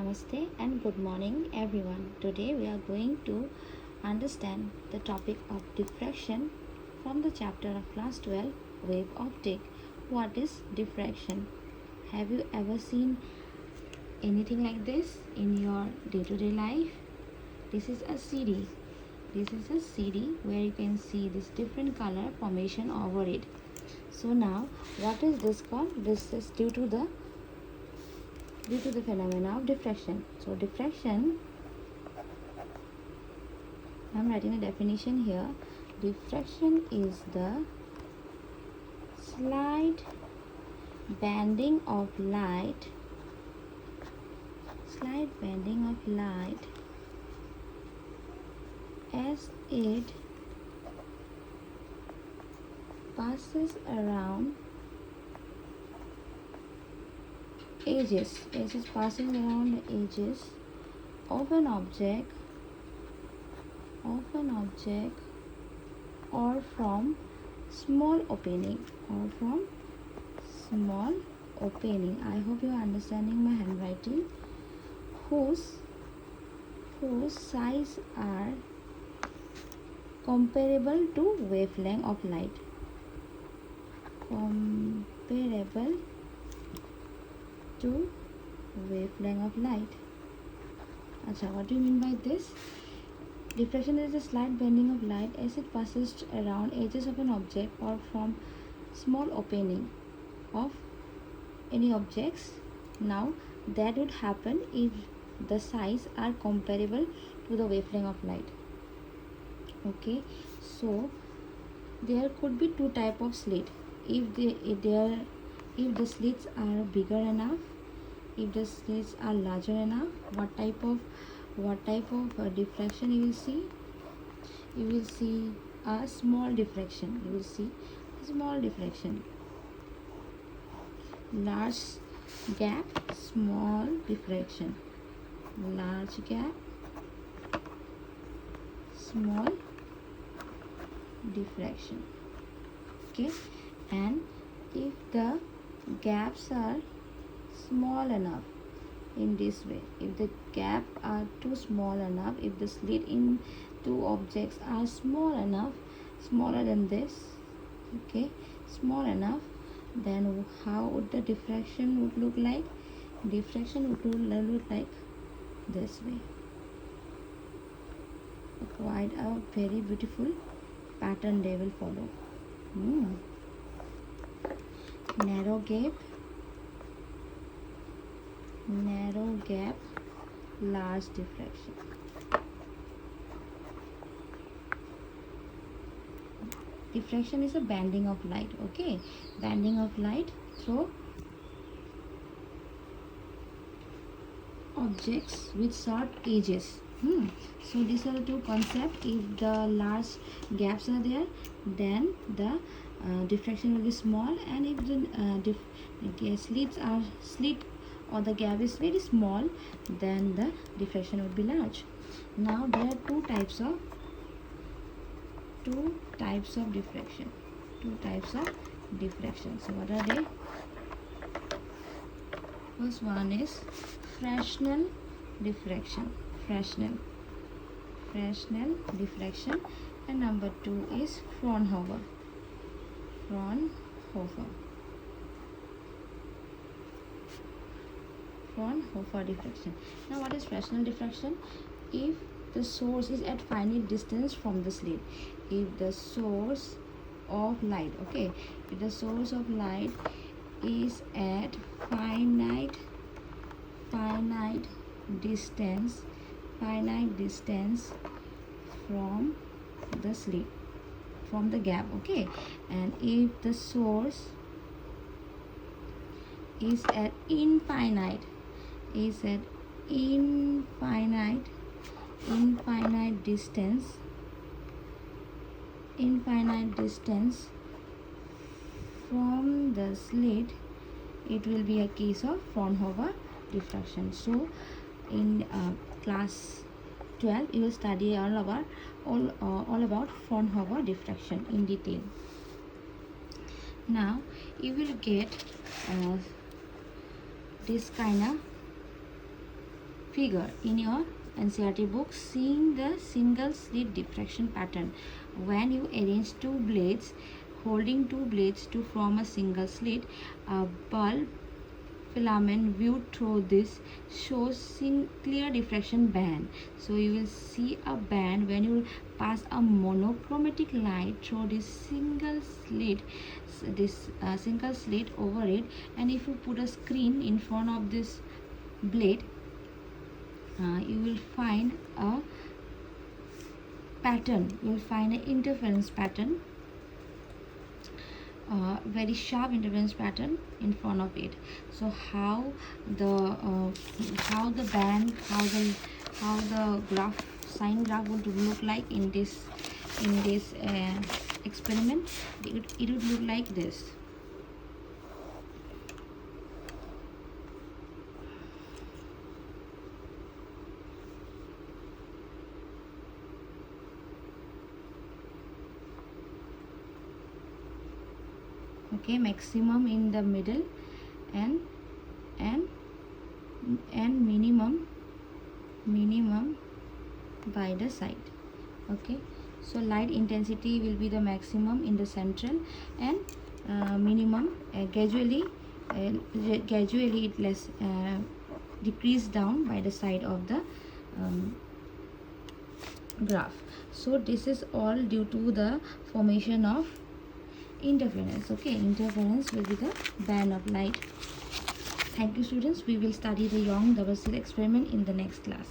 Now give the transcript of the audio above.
Namaste and good morning everyone. Today we are going to understand the topic of diffraction from the chapter of class 12 wave optic. What is diffraction? Have you ever seen anything like this in your day-to-day life? This is a CD. This is a CD where you can see this different color formation over it. So now what is this called? This is due to the phenomena of diffraction. So diffraction, I'm writing a definition here. Diffraction is the slight bending of light as it passes around edges, as it's passing around the edges of an object or from small opening I hope you are understanding my handwriting. Whose size are comparable to wavelength of light. Comparable to wavelength of light. What do you mean by this? Diffraction is the slight bending of light as it passes around edges of an object or from small opening of any objects. Now that would happen if the size are comparable to the wavelength of light. Okay, so there could be two type of slit. If the slits are bigger enough, if the slits are larger enough, what type of diffraction you will see? You will see a small diffraction. Large gap, small diffraction. Large gap, small diffraction. Okay, and if the gaps are small enough, in this way, if the gap are too small enough, if the slit in two objects are small enough, smaller than this, okay, small enough, then how would the diffraction would look like? Diffraction would look like this way. Quite a very beautiful pattern they will follow. Narrow gap, large diffraction. Diffraction is a bending of light. Okay, bending of light through objects with short edges. So these are the two concepts. If the large gaps are there, then the diffraction will be small, and if the slits are slit or the gap is very small, then the diffraction would be large. Now there are two types of diffraction. So what are they? First one is Fresnel diffraction. Fresnel diffraction, and number two is Fraunhofer diffraction. Now what is Fresnel diffraction? If the source is at finite distance from the slit, if the source of light is at finite distance from the slit, from the gap, okay, and if the source is at infinite distance from the slit, it will be a case of Fraunhofer diffraction. So in class 12 you will study all about Fraunhofer diffraction in detail. Now you will get this kind of figure in your NCERT book, seeing the single slit diffraction pattern. When you arrange two blades, holding two blades to form a single slit, a bulb filament viewed through this shows clear diffraction band. So you will see a band when you pass a monochromatic light through this single slit over it, and if you put a screen in front of this blade, you will find a pattern, you will find an interference pattern, very sharp interference pattern in front of it. So how the band, how the graph, sine graph would look like in this experiment? It would look like this. Okay, maximum in the middle and minimum by the side. Okay, so light intensity will be the maximum in the central, and minimum gradually it less decrease down by the side of the graph. So this is all due to the formation of interference. Okay, interference will be the band of light. Thank you, students. We will study the Young double slit experiment in the next class.